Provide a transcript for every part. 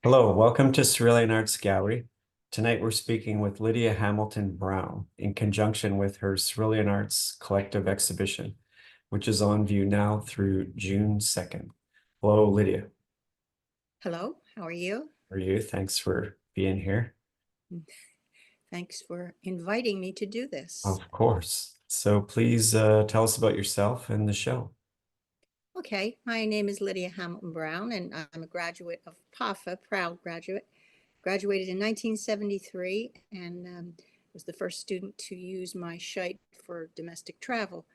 Hello, welcome to Cerulean Arts Gallery. Tonight we're speaking with Lydia Hamilton Brown in conjunction with her Cerulean Arts Collective Exhibition, which is on view now through June 2nd. Hello, Lydia. Hello, how are you? How are you? Thanks for being here. Thanks for inviting me to do this. Of course. So please tell us about yourself and the show. Okay, my name is Lydia Hamilton Brown, and I'm a graduate of PAFA, proud graduate. Graduated in 1973 and was the first student to use my shite for domestic travel.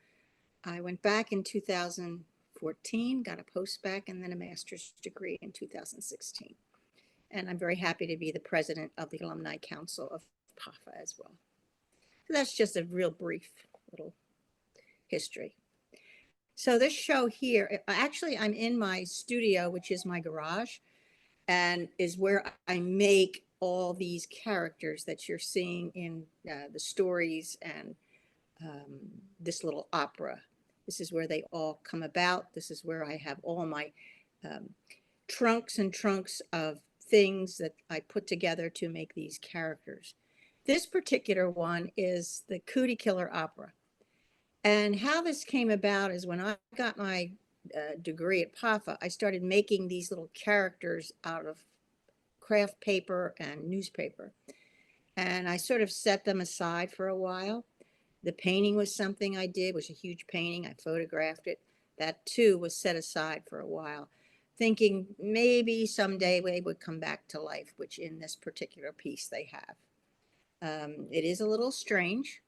I went back in 2014, got a postbac, and then a master's degree in 2016. And I'm very happy to be the president of the Alumni Council of PAFA as well. So that's just a real brief little history. So this show here, actually I'm in my studio, which is my garage, and is where I make all these characters that you're seeing in the stories and this little opera. This is where they all come about. This is where I have all my trunks and trunks of things that I put together to make these characters. This particular one is the Cootie Killer Opera. And how this came about is when I got my degree at PAFA, I started making these little characters out of craft paper and newspaper. And I sort of set them aside for a while. The painting was something I did, was a huge painting. I photographed it. That too was set aside for a while, thinking maybe someday they would come back to life, which in this particular piece they have. It is a little strange.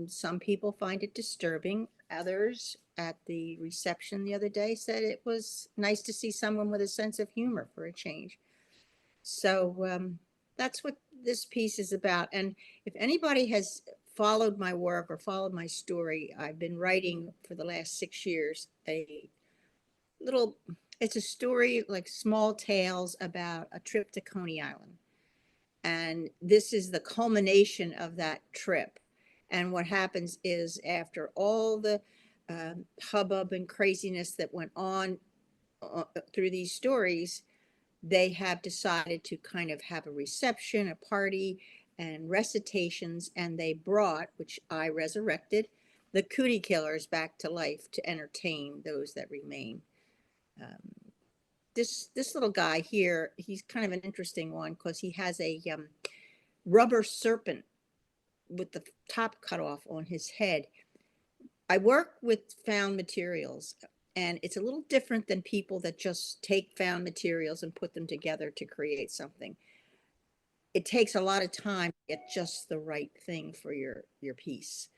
Some people find it disturbing. Others at the reception the other day said it was nice to see someone with a sense of humor for a change. So that's what this piece is about. And if anybody has followed my work or followed my story, I've been writing for the last 6 years it's a story like small tales about a trip to Coney Island. And this is the culmination of that trip. And what happens is after all the hubbub and craziness that went on through these stories, they have decided to kind of have a reception, a party, and recitations. And they brought, which I resurrected, the Cootie Killers back to life to entertain those that remain. This little guy here, he's kind of an interesting one because he has a rubber serpent with the top cut off on his head. I work with found materials, and it's a little different than people that just take found materials and put them together to create something. It takes a lot of time to get just the right thing for your piece.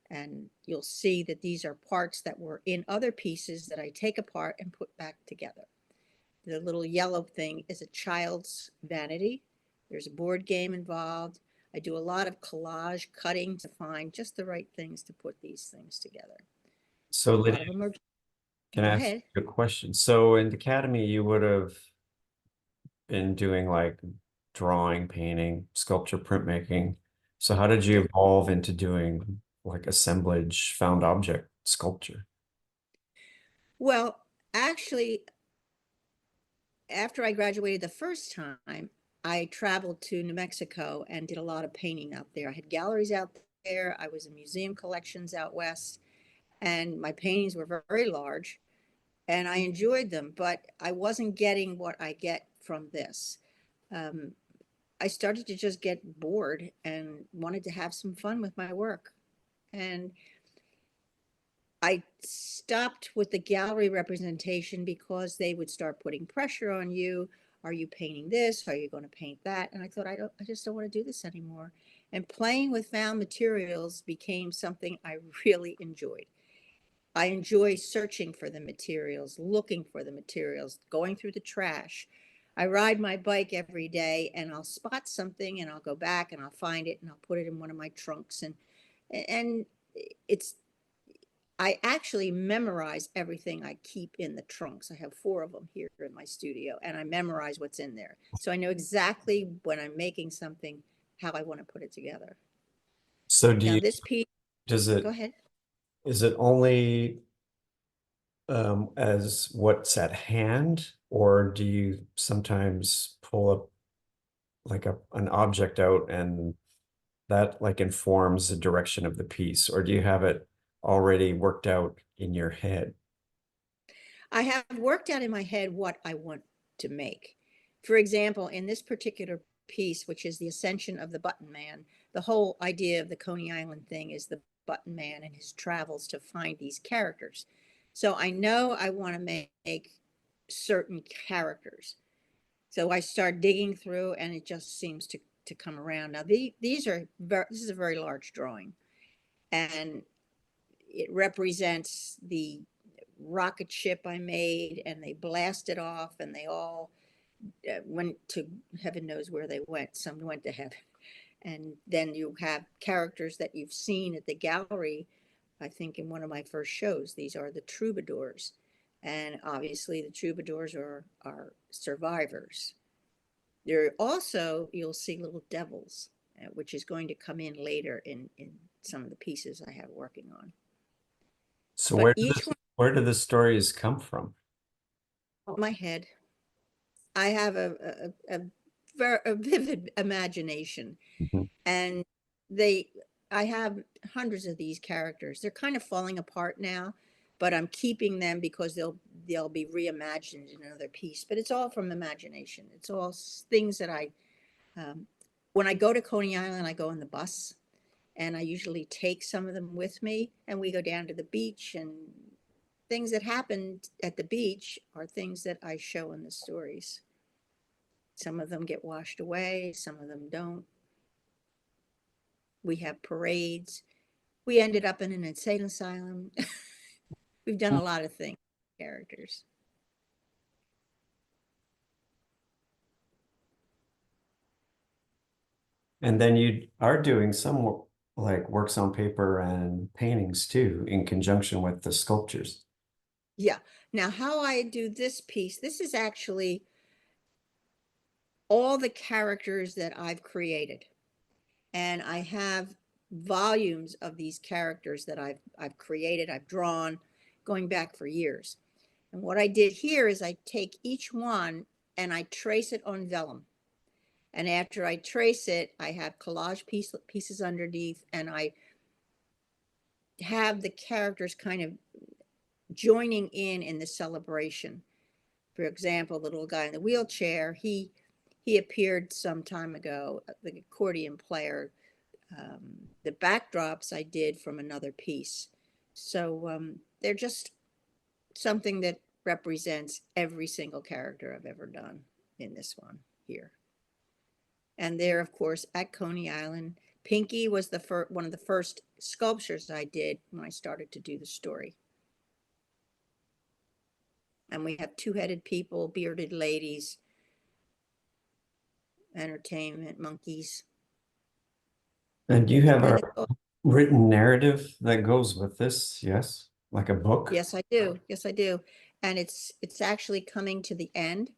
And you'll see that these are parts that were in other pieces that I take apart and put back together. The little yellow thing is a child's vanity. There's a board game involved. I do a lot of collage cutting to find just the right things to put these things together. So Lydia, can Go I ask ahead. you a question? So in the academy, you would have been doing like drawing, painting, sculpture, printmaking. So how did you evolve into doing like assemblage, found object sculpture? Well, actually, after I graduated the first time, I traveled to New Mexico and did a lot of painting out there. I had galleries out there. I was in museum collections out west, and my paintings were very large, and I enjoyed them, but I wasn't getting what I get from this. Um, I started to just get bored and wanted to have some fun with my work. And I stopped with the gallery representation because they would start putting pressure on you. Are you painting this? Are you going to paint that? And I thought, I just don't want to do this anymore. And playing with found materials became something I really enjoyed. I enjoy searching for the materials, looking for the materials, going through the trash. I ride my bike every day and I'll spot something and I'll go back and I'll find it and I'll put it in one of my trunks. And it's I actually memorize everything I keep in the trunks. I have 4 of them here in my studio, and I memorize what's in there. So I know exactly when I'm making something, how I want to put it together. So Now this piece, does go it, ahead. is it only as what's at hand, or do you sometimes pull up like an object out and that like informs the direction of the piece, or do you have it already worked out in your head? I have worked out in my head what I want to make. For example, in this particular piece, which is the ascension of the Button Man, the whole idea of the Coney Island thing is the Button Man and his travels to find these characters. So I know I want to make certain characters. So I start digging through and it just seems to come around. Now, these are this is a very large drawing, and it represents the rocket ship I made, and they blasted off, and they all went to heaven knows where they went. Some went to heaven. And then you have characters that you've seen at the gallery. I think in one of my first shows, these are the troubadours. And obviously, the troubadours are survivors. There are also, you'll see little devils, which is going to come in later in some of the pieces I have working on. So But each one, where do the stories come from? my head, I have a vivid imagination, Mhm. and they, I have hundreds of these characters. They're kind of falling apart now, but I'm keeping them because they'll be reimagined in another piece. But it's all from imagination. It's all things that um, when I go to Coney Island, I go on the bus, and I usually take some of them with me, and we go down to the beach, and things that happened at the beach are things that I show in the stories. Some of them get washed away, some of them don't. We have parades. We ended up in an insane asylum. We've done a lot of things, characters. And then you are doing some like works on paper and paintings too, in conjunction with the sculptures. Yeah. Now, how I do this piece, this is actually all the characters that I've created. And I have volumes of these characters that I've created, I've drawn, going back for years. And what I did here is I take each one and I trace it on vellum. And after I trace it, I have pieces underneath, and I have the characters kind of joining in the celebration. For example, the little guy in the wheelchair, he appeared some time ago, the accordion player. The backdrops I did from another piece. So they're just something that represents every single character I've ever done in this one here. And there, of course, at Coney Island, Pinky was one of the first sculptures I did when I started to do the story. And we have two-headed people, bearded ladies, entertainment, monkeys. And you have a And it's, written narrative that goes with this, yes? Like a book? yes, I do. Yes, I do. And it's actually coming to the end.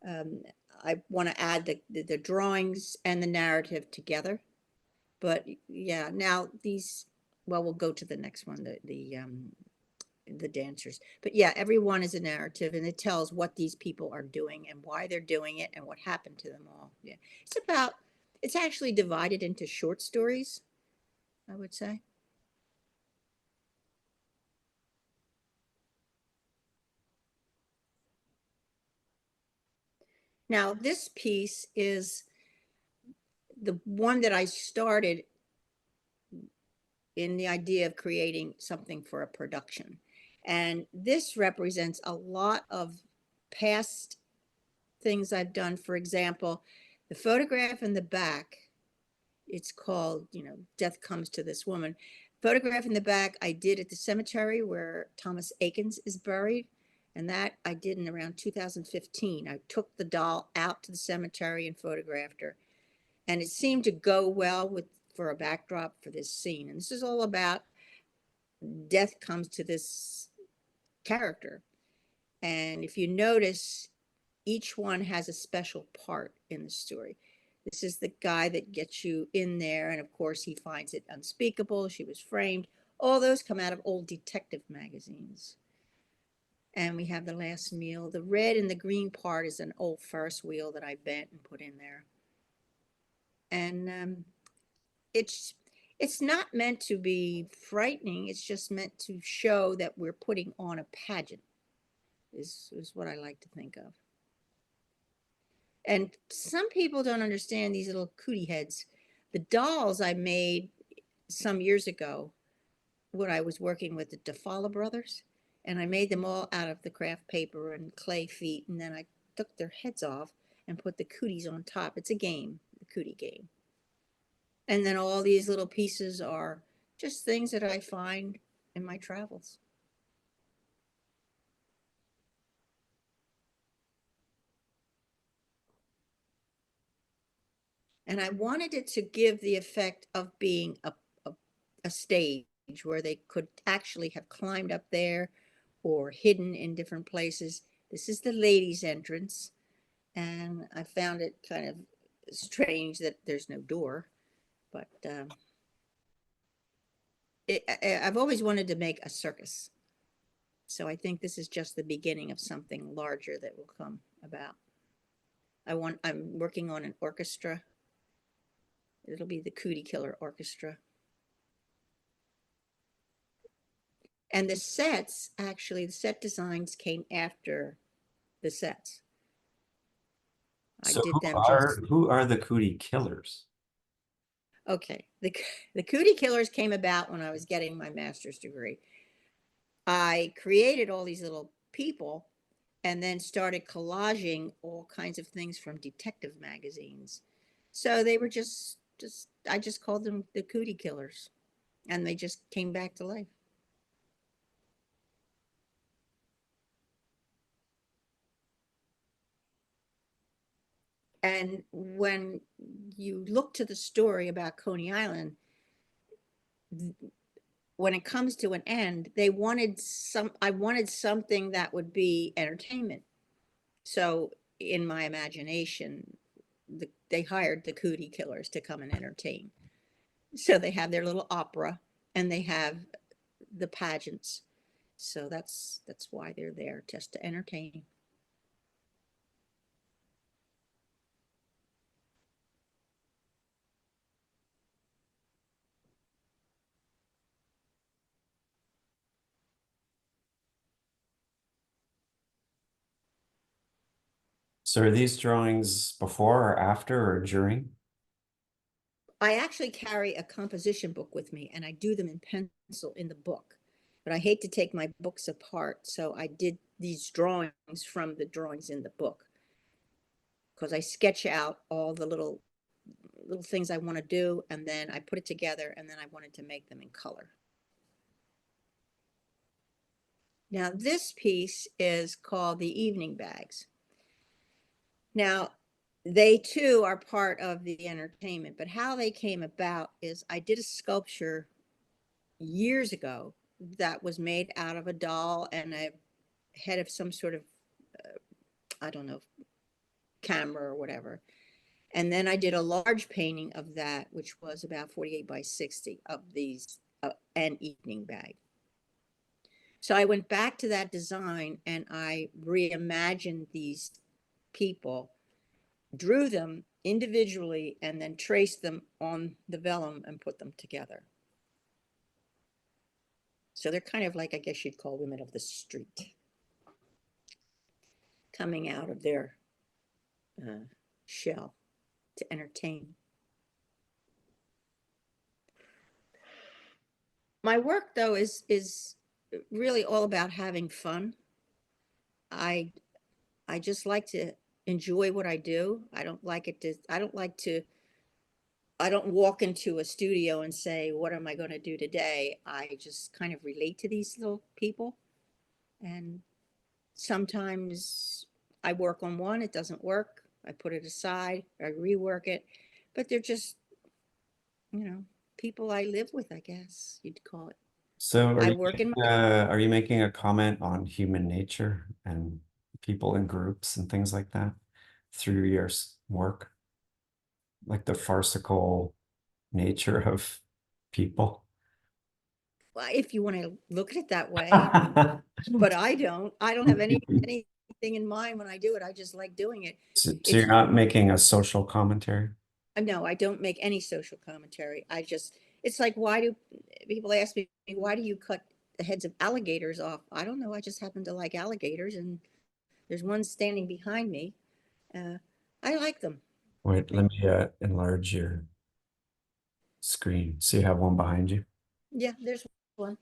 Um, I want to add the drawings and the narrative together. But yeah, now these, well, we'll go to the next one, the dancers. But yeah, everyone is a narrative, and it tells what these people are doing and why they're doing it and what happened to them all. Yeah. It's actually divided into short stories, I would say. Now, this piece is the one that I started in the idea of creating something for a production. And this represents a lot of past things I've done. For example, the photograph in the back, it's called, Death Comes to This Woman. Photograph in the back I did at the cemetery where Thomas Akins is buried. And that I did in around 2015. I took the doll out to the cemetery and photographed her. And it seemed to go well for a backdrop for this scene. And this is all about death comes to this character. And if you notice, each one has a special part in the story. This is the guy that gets you in there. And of course, he finds it unspeakable. She was framed. All those come out of old detective magazines. And we have the last meal. The red and the green part is an old Ferris wheel that I bent and put in there. And it's it's not meant to be frightening. It's just meant to show that we're putting on a pageant, is what I like to think of. And some people don't understand these little cootie heads. The dolls I made some years ago when I was working with the DeFala brothers, and I made them all out of the craft paper and clay feet, and then I took their heads off and put the cooties on top. It's a game, the cootie game. And then all these little pieces are just things that I find in my travels. And I wanted it to give the effect of being a stage where they could actually have climbed up there or hidden in different places. This is the ladies' entrance. And I found it kind of strange that there's no door, but I've always wanted to make a circus. So I think this is just the beginning of something larger that will come about. I'm working on an orchestra. It'll be the Cootie Killer Orchestra. And the sets, actually, the set designs came after the sets. I So did them just, who are the cootie killers? okay. The Cootie Killers came about when I was getting my master's degree. I created all these little people and then started collaging all kinds of things from detective magazines. So they were just I just called them the Cootie Killers, and they just came back to life. And when you look to the story about Coney Island, when it comes to an end, I wanted something that would be entertainment. So in my imagination, they hired the Cootie Killers to come and entertain. So they have their little opera and they have the pageants. So that's why they're there, just to entertain. So are these drawings before or after or during? I actually carry a composition book with me and I do them in pencil in the book. But I hate to take my books apart, so I did these drawings from the drawings in the book because I sketch out all the little things I want to do, and then I put it together, and then I wanted to make them in color. Now, this piece is called the Evening Bags. Now, they too are part of the entertainment, but how they came about is I did a sculpture years ago that was made out of a doll and a head of some sort of, I don't know, camera or whatever. And then I did a large painting of that, which was about 48 by 60 of these, an evening bag. So I went back to that design and I reimagined these people, drew them individually, and then traced them on the vellum and put them together. So they're kind of like, I guess you'd call women of the street, coming out of their shell to entertain. My work, though, is really all about having fun. I I just like to enjoy what I do. I don't walk into a studio and say, what am I going to do today? I just kind of relate to these little people. And sometimes I work on one, it doesn't work. I put it aside, I rework it. But they're just, people I live with, I guess you'd call it. So I work in my, are you making a comment on human nature and people in groups and things like that through your work? Like the farcical nature of people? Well, if you want to look at it that way, but I don't. I don't have anything in mind when I do it. I just like doing it. So you're It's not making a social commentary? no, I don't make any social commentary. I just, it's like, why do people ask me, why do you cut the heads of alligators off? I don't know. I just happen to like alligators, and there's one standing behind me. Uh, I like them. Wait, let me enlarge your screen. So you have one behind you. Yeah, there's one.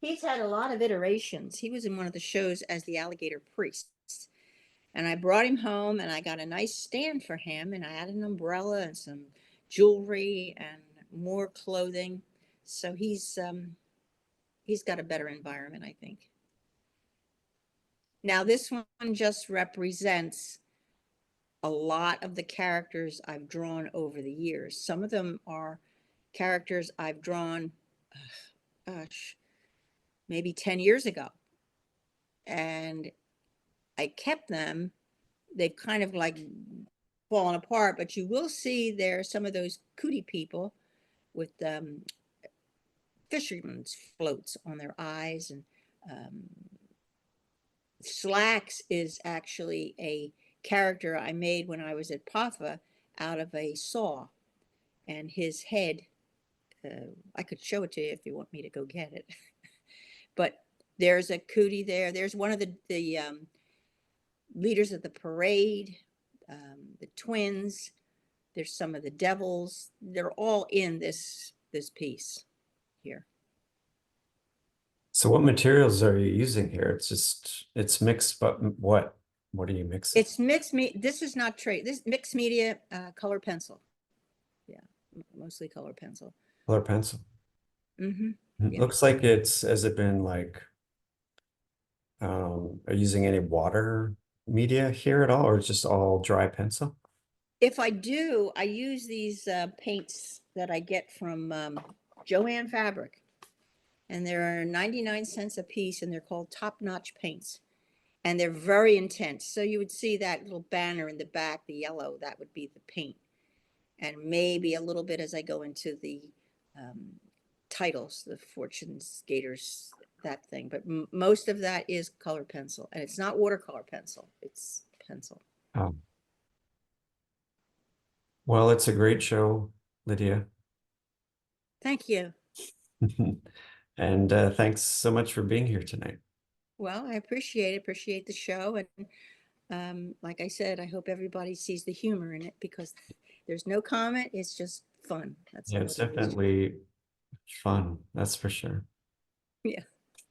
He's had a lot of iterations. He was in one of the shows as the alligator priest. And I brought him home and I got a nice stand for him and I added an umbrella and some jewelry and more clothing. So he's got a better environment, I think. Now this one just represents a lot of the characters I've drawn over the years. Some of them are characters I've drawn, gosh, maybe 10 years ago. And I kept them. They've kind of like fallen apart, but you will see there some of those cootie people with fisherman's floats on their eyes. And Slacks is actually a character I made when I was at PAFA out of a saw. And his head, I could show it to you if you want me to go get it. But there's a cootie there. There's one of the leaders of the parade, the twins. There's some of the devils. They're all in this piece here. So what materials are you using here? It's mixed, but what are you mixing? It's mixed media. This is not trade. This mixed media, color pencil. Yeah, mostly color pencil. Color pencil. Mm-hmm. It Yeah. looks like has it been like, are you using any water media here at all, or it's just all dry pencil? If I do, I use these paints that I get from Joann Fabric. And they're 99 cents a piece, and they're called top-notch paints. And they're very intense. So you would see that little banner in the back, the yellow, that would be the paint. And maybe a little bit as I go into the titles, the Fortune Skaters, that thing. But most of that is color pencil. And it's not watercolor pencil, it's pencil. Oh. Well, it's a great show, Lydia. Thank you. And thanks so much for being here tonight. Well, I appreciate the show. And like I said, I hope everybody sees the humor in it, because there's no comment. It's just fun. That's Yeah, all it's it is. definitely fun, that's for sure. Yeah.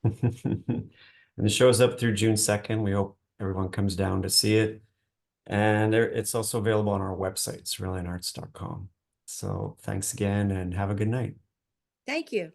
And the show's up through June 2nd. We hope everyone comes down to see it. And it's also available on our website, ceruleanarts.com. So thanks again and have a good night. Thank you.